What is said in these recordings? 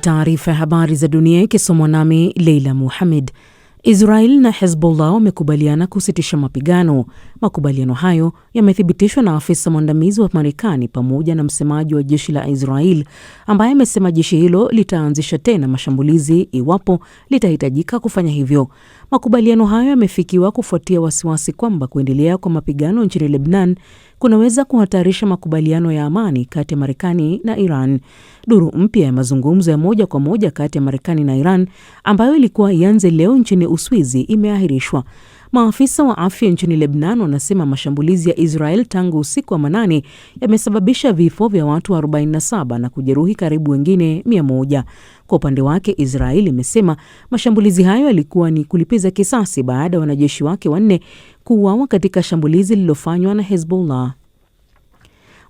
Taarifa ya habari za dunia ikisomwa nami Leila Muhammad. Israel na Hezbollah wamekubaliana kusitisha mapigano. Makubaliano hayo yamethibitishwa na afisa mwandamizi wa Marekani pamoja na msemaji wa jeshi la Israel, ambaye amesema jeshi hilo litaanzisha tena mashambulizi iwapo litahitajika kufanya hivyo. Makubaliano hayo yamefikiwa kufuatia wasiwasi kwamba kuendelea kwa mapigano nchini Lebanon kunaweza kuhatarisha makubaliano ya amani kati ya Marekani na Iran. Duru mpya ya mazungumzo ya moja kwa moja kati ya Marekani na Iran, ambayo ilikuwa ianze leo nchini Uswizi, imeahirishwa. Maafisa wa afya nchini Lebanon wanasema mashambulizi ya Israel tangu usiku wa manane yamesababisha vifo vya watu 47 na kujeruhi karibu wengine 100. Kwa upande wake, Israel imesema mashambulizi hayo yalikuwa ni kulipiza kisasi baada ya wanajeshi wake 4 kuuawa katika shambulizi lililofanywa na Hezbollah.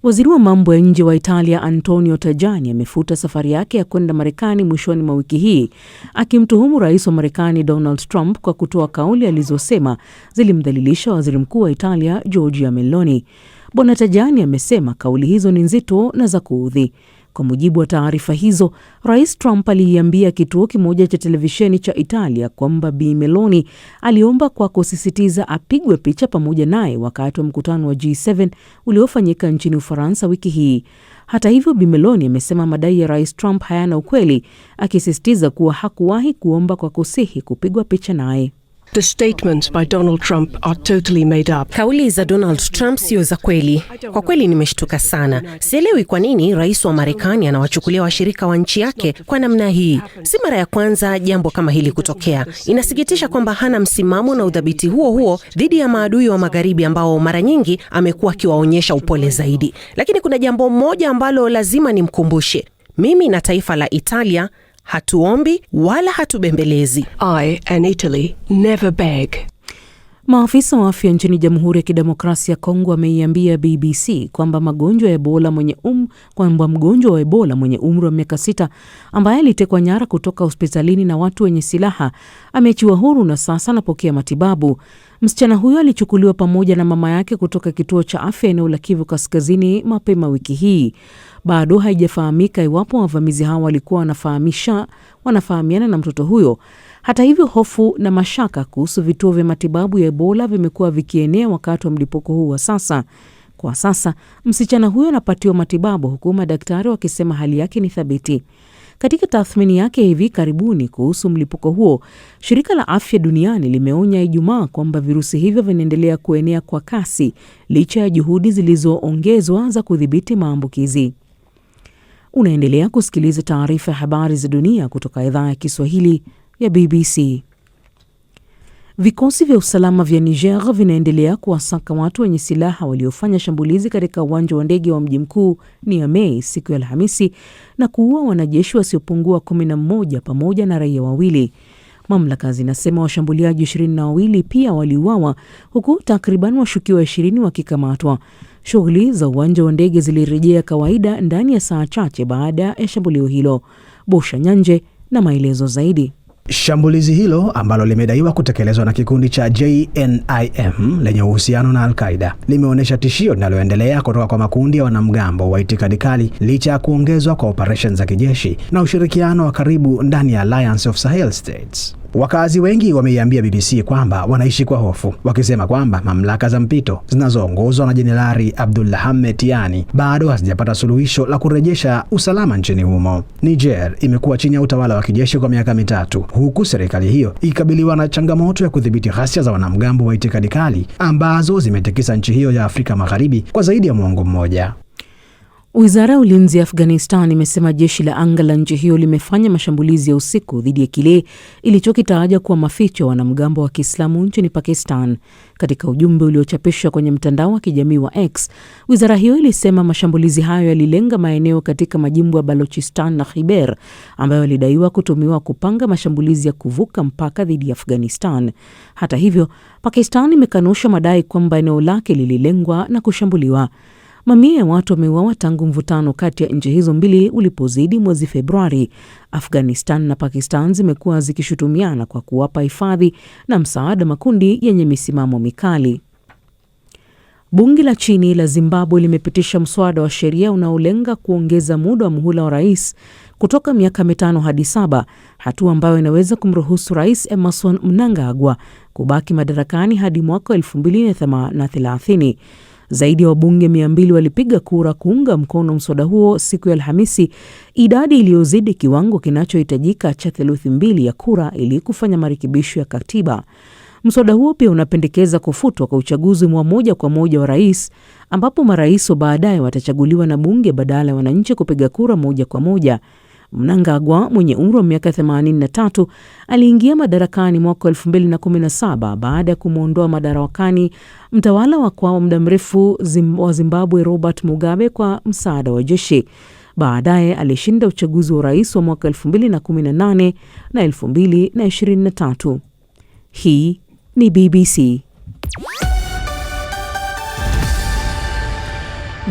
Waziri wa mambo ya nje wa Italia Antonio Tajani amefuta safari yake ya kwenda Marekani mwishoni mwa wiki hii, akimtuhumu rais wa Marekani Donald Trump kwa kutoa kauli alizosema zilimdhalilisha waziri mkuu wa Italia Giorgia Meloni. Bwana Tajani amesema kauli hizo ni nzito na za kuudhi. Kwa mujibu wa taarifa hizo, Rais Trump aliiambia kituo kimoja cha televisheni cha Italia kwamba Bi Meloni aliomba kwa kusisitiza apigwe picha pamoja naye wakati wa mkutano wa G7 uliofanyika nchini Ufaransa wiki hii. Hata hivyo, Bi Meloni amesema madai ya Rais Trump hayana ukweli, akisisitiza kuwa hakuwahi kuomba kwa kusihi kupigwa picha naye. The statements by Donald Trump are totally made up. Kauli za Donald Trump sio za kweli. Kwa kweli nimeshtuka sana. Sielewi kwa nini rais wa Marekani anawachukulia washirika wa nchi yake kwa namna hii. Si mara ya kwanza jambo kama hili kutokea. Inasikitisha kwamba hana msimamo na udhabiti huo dhidi ya maadui wa magharibi ambao mara nyingi amekuwa akiwaonyesha upole zaidi. Lakini kuna jambo moja ambalo lazima nimkumbushe. Mimi na taifa la Italia hatuombi wala hatubembelezi. I and Italy never beg. Maafisa wa afya nchini Jamhuri ya Kidemokrasia ya Kongo wameiambia BBC kwamba mgonjwa wa Ebola mwenye umri wa miaka 6 ambaye alitekwa nyara kutoka hospitalini na watu wenye silaha ameachiwa huru na sasa anapokea matibabu. Msichana huyo alichukuliwa pamoja na mama yake kutoka kituo cha afya eneo la Kivu Kaskazini mapema wiki hii. Bado haijafahamika iwapo wavamizi hao walikuwa wanafahamiana na mtoto huyo. Hata hivyo, hofu na mashaka kuhusu vituo vya matibabu ya Ebola vimekuwa vikienea wakati wa mlipuko huu wa sasa. Kwa sasa, msichana huyo anapatiwa matibabu huku madaktari wakisema hali yake ni thabiti. Katika tathmini yake hivi karibuni kuhusu mlipuko huo, Shirika la Afya Duniani limeonya Ijumaa kwamba virusi hivyo vinaendelea kuenea kwa kasi licha ya juhudi zilizoongezwa za kudhibiti maambukizi. Unaendelea kusikiliza taarifa ya habari za dunia kutoka idhaa ya Kiswahili ya BBC. Vikosi vya usalama vya Niger vinaendelea kuwasaka watu wenye silaha waliofanya shambulizi katika uwanja wa ndege wa mji mkuu Niamey siku ya Alhamisi na kuua wanajeshi wasiopungua 11 pamoja na raia 2. Mamlaka zinasema washambuliaji 22 pia waliuawa huku takriban washukiwa 20 wakikamatwa. Shughuli za uwanja wa ndege zilirejea kawaida ndani ya saa chache baada ya shambulio hilo. Bosha Nyanje na maelezo zaidi. Shambulizi hilo ambalo limedaiwa kutekelezwa na kikundi cha JNIM lenye uhusiano na Al-Qaeda limeonyesha tishio linaloendelea kutoka kwa makundi ya wanamgambo wa itikadi kali licha ya kuongezwa kwa operesheni za kijeshi na ushirikiano wa karibu ndani ya Alliance of Sahel States. Wakazi wengi wameiambia BBC kwamba wanaishi kwa hofu, wakisema kwamba mamlaka za mpito zinazoongozwa na Jenerali Abdullah Hamid Tiani bado hazijapata suluhisho la kurejesha usalama nchini humo. Niger imekuwa chini ya utawala wa kijeshi kwa miaka 3, huku serikali hiyo ikikabiliwa na changamoto ya kudhibiti ghasia za wanamgambo wa itikadi kali ambazo zimetikisa nchi hiyo ya Afrika Magharibi kwa zaidi ya muongo mmoja. Wizara ya Ulinzi ya Afghanistan imesema jeshi la anga la nchi hiyo limefanya mashambulizi ya usiku dhidi ya kile ilichokitaja kuwa maficho wanamgambo wa Kiislamu nchini Pakistan. Katika ujumbe uliochapishwa kwenye mtandao wa kijamii wa X, wizara hiyo ilisema mashambulizi hayo yalilenga maeneo katika majimbo ya Balochistan na Khyber ambayo yalidaiwa kutumiwa kupanga mashambulizi ya kuvuka mpaka dhidi ya Afghanistan. Hata hivyo, Pakistan imekanusha madai kwamba eneo lake lililengwa na kushambuliwa. Mamia ya watu wameuawa tangu mvutano kati ya nchi hizo mbili ulipozidi mwezi Februari. Afghanistan na Pakistan zimekuwa zikishutumiana kwa kuwapa hifadhi na msaada makundi yenye misimamo mikali. Bunge la chini la Zimbabwe limepitisha mswada wa sheria unaolenga kuongeza muda wa muhula wa rais kutoka miaka 5 hadi 7, hatua ambayo inaweza kumruhusu Rais Emmerson Mnangagwa kubaki madarakani hadi mwaka 2030. Zaidi ya wabunge 200 walipiga kura kuunga mkono mswada huo siku ya Alhamisi, idadi iliyozidi kiwango kinachohitajika cha 2/3 ya kura ili kufanya marekebisho ya katiba. Mswada huo pia unapendekeza kufutwa kwa uchaguzi wa moja kwa moja wa rais, ambapo marais wa baadaye watachaguliwa na bunge badala ya wananchi kupiga kura moja kwa moja. Mnangagwa mwenye umri wa miaka 83 aliingia madarakani mwaka 2017 baada ya kumwondoa madarakani mtawala wa kwa muda mrefu wa Zimbabwe Robert Mugabe kwa msaada wa jeshi. Baadaye alishinda uchaguzi wa rais wa mwaka 2018 na 2023. Hii ni BBC.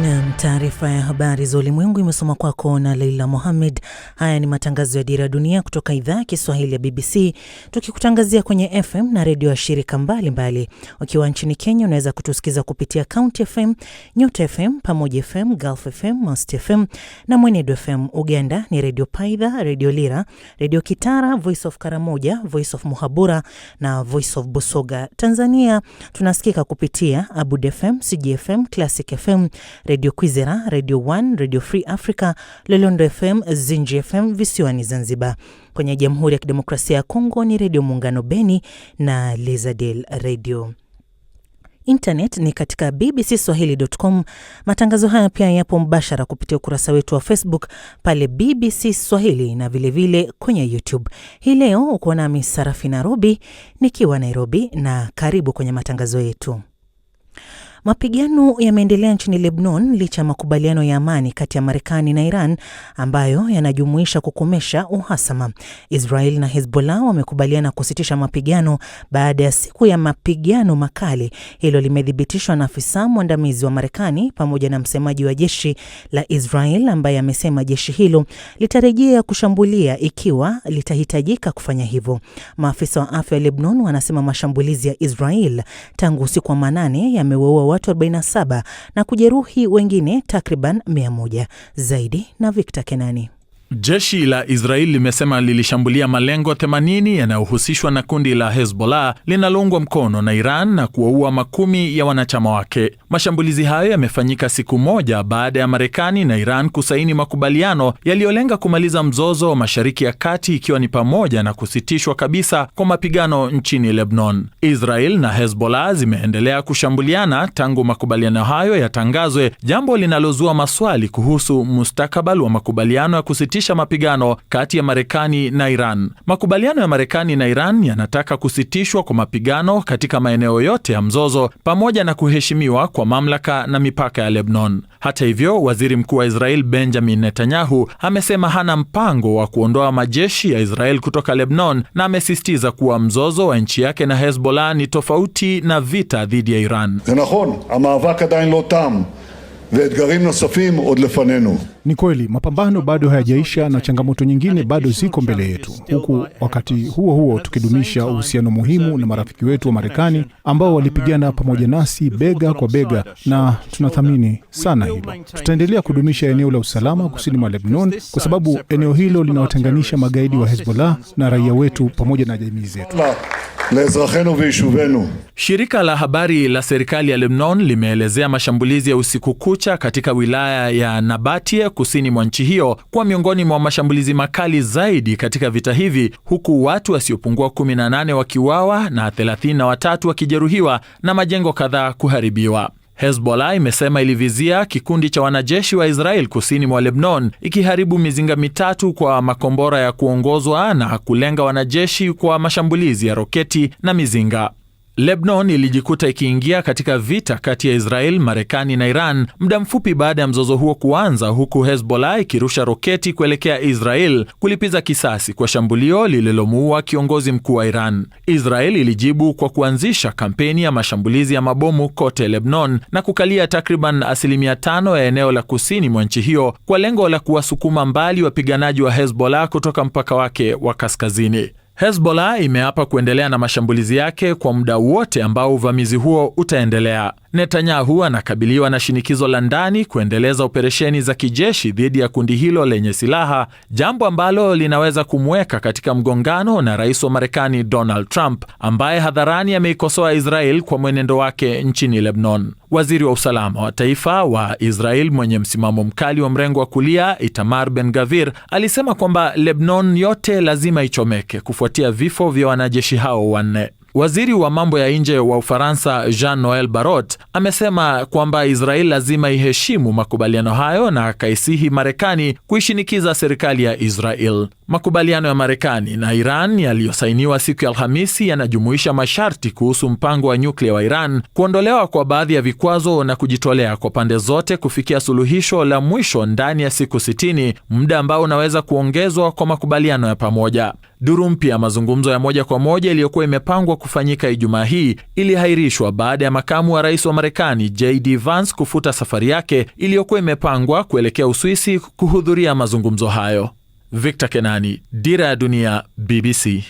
Na taarifa ya habari za ulimwengu imesoma kwako na Leila Mohamed. Haya ni matangazo ya Dira Dunia kutoka idhaa ya Kiswahili ya BBC, tukikutangazia kwenye FM na redio ya shirika mbalimbali. Ukiwa nchini Kenya unaweza kutusikiza kupitia County FM, Nyota FM, Pamoja FM, Gulf FM, Must FM na Mwenedu FM. Uganda ni Radio Paidha, Radio Lira, Radio Kitara, Voice of Karamoja, Voice of Muhabura na Voice of Busoga. Tanzania tunasikika kupitia Abud FM, CGFM, Classic FM, Radio Kwizera, Radio 1, Radio Free Africa, Lolondo FM, Zinji FM visiwani Zanzibar. Kwenye Jamhuri ya Kidemokrasia ya Kongo ni Radio Muungano Beni na Lizadel Radio. Internet ni katika bbcswahili.com. Matangazo haya pia yapo mbashara kupitia ukurasa wetu wa Facebook pale BBC Swahili na vile kwenye YouTube. Hii leo uko nami Sarafina Robi nikiwa Nairobi, na karibu kwenye matangazo yetu. Mapigano yameendelea nchini Lebanon licha makubaliano ya amani kati ya Marekani na Iran ambayo yanajumuisha kukomesha uhasama. Israel na Hezbollah wamekubaliana kusitisha mapigano baada ya siku ya mapigano makali. Hilo limethibitishwa na afisa mwandamizi wa Marekani pamoja na msemaji wa jeshi la Israel ambaye amesema jeshi hilo litarejea kushambulia ikiwa litahitajika kufanya hivyo. Maafisa wa afya wa Lebanon wanasema mashambulizi ya Israel tangu usiku wa manane yamewaua watu 47 na kujeruhi wengine takriban 100. Zaidi na Victor Kenani. Jeshi la Israel limesema lilishambulia malengo 80 yanayohusishwa na kundi la Hezbollah linaloungwa mkono na Iran na kuwaua makumi ya wanachama wake. Mashambulizi hayo yamefanyika siku moja baada ya Marekani na Iran kusaini makubaliano yaliyolenga kumaliza mzozo wa Mashariki ya Kati, ikiwa ni pamoja na kusitishwa kabisa kwa mapigano nchini Lebanon. Israel na Hezbollah zimeendelea kushambuliana tangu makubaliano hayo yatangazwe, jambo linalozua maswali kuhusu mustakabali wa makubaliano ya kusitisha mapigano kati ya Marekani na Iran. Makubaliano ya Marekani na Iran yanataka kusitishwa kwa mapigano katika maeneo yote ya mzozo pamoja na kuheshimiwa kwa mamlaka na mipaka ya Lebanon. Hata hivyo, Waziri Mkuu wa Israel Benjamin Netanyahu amesema hana mpango wa kuondoa majeshi ya Israel kutoka Lebanon, na amesisitiza kuwa mzozo wa nchi yake na Hezbollah ni tofauti na vita dhidi ya Iran. Ni kweli mapambano bado hayajaisha na changamoto nyingine bado ziko mbele yetu, huku wakati huo huo tukidumisha uhusiano muhimu na marafiki wetu wa Marekani ambao walipigana pamoja nasi bega kwa bega, na tunathamini sana hilo. Tutaendelea kudumisha eneo la usalama kusini mwa Lebanon kwa sababu eneo hilo linawatenganisha magaidi wa Hezbollah na raia wetu pamoja na jamii zetu. Shirika la habari la serikali ya Lebanon limeelezea mashambulizi ya usiku kucha katika wilaya ya Nabatia kusini mwa nchi hiyo kwa miongoni mwa mashambulizi makali zaidi katika vita hivi, huku watu wasiopungua 18 wakiuawa na 33 wakijeruhiwa na majengo kadhaa kuharibiwa. Hezbollah imesema ilivizia kikundi cha wanajeshi wa Israel kusini mwa Lebanon, ikiharibu mizinga 3 kwa makombora ya kuongozwa na kulenga wanajeshi kwa mashambulizi ya roketi na mizinga. Lebanon ilijikuta ikiingia katika vita kati ya Israel, Marekani na Iran muda mfupi baada ya mzozo huo kuanza, huku Hezbollah ikirusha roketi kuelekea Israel kulipiza kisasi kwa shambulio lililomuua kiongozi mkuu wa Iran. Israel ilijibu kwa kuanzisha kampeni ya mashambulizi ya mabomu kote Lebanon na kukalia takriban 5% ya eneo la kusini mwa nchi hiyo kwa lengo la kuwasukuma mbali wapiganaji wa Hezbollah kutoka mpaka wake wa kaskazini. Hezbollah imeapa kuendelea na mashambulizi yake kwa muda wote ambao uvamizi huo utaendelea. Netanyahu anakabiliwa na shinikizo la ndani kuendeleza operesheni za kijeshi dhidi ya kundi hilo lenye silaha, jambo ambalo linaweza kumweka katika mgongano na rais wa Marekani Donald Trump, ambaye hadharani ameikosoa Israel kwa mwenendo wake nchini Lebanon. Waziri wa usalama wa taifa wa Israel mwenye msimamo mkali wa mrengo wa kulia, Itamar Ben-Gavir, alisema kwamba Lebanon yote lazima ichomeke kufuatia vifo vya wanajeshi hao wanne. Waziri wa mambo ya nje wa Ufaransa Jean-Noel Barrot amesema kwamba Israel lazima iheshimu makubaliano hayo na akaisihi Marekani kuishinikiza serikali ya Israel. Makubaliano ya Marekani na Iran yaliyosainiwa siku ya Alhamisi yanajumuisha masharti kuhusu mpango wa nyuklia wa Iran, kuondolewa kwa baadhi ya vikwazo na kujitolea kwa pande zote kufikia suluhisho la mwisho ndani ya siku 60, muda ambao unaweza kuongezwa kwa makubaliano ya pamoja. Duru mpya ya mazungumzo ya moja kwa moja iliyokuwa imepangwa kufanyika Ijumaa hii ilihairishwa baada ya makamu wa rais wa Marekani JD Vance kufuta safari yake iliyokuwa imepangwa kuelekea Uswisi kuhudhuria mazungumzo hayo. Victor Kenani, Dira ya Dunia, BBC.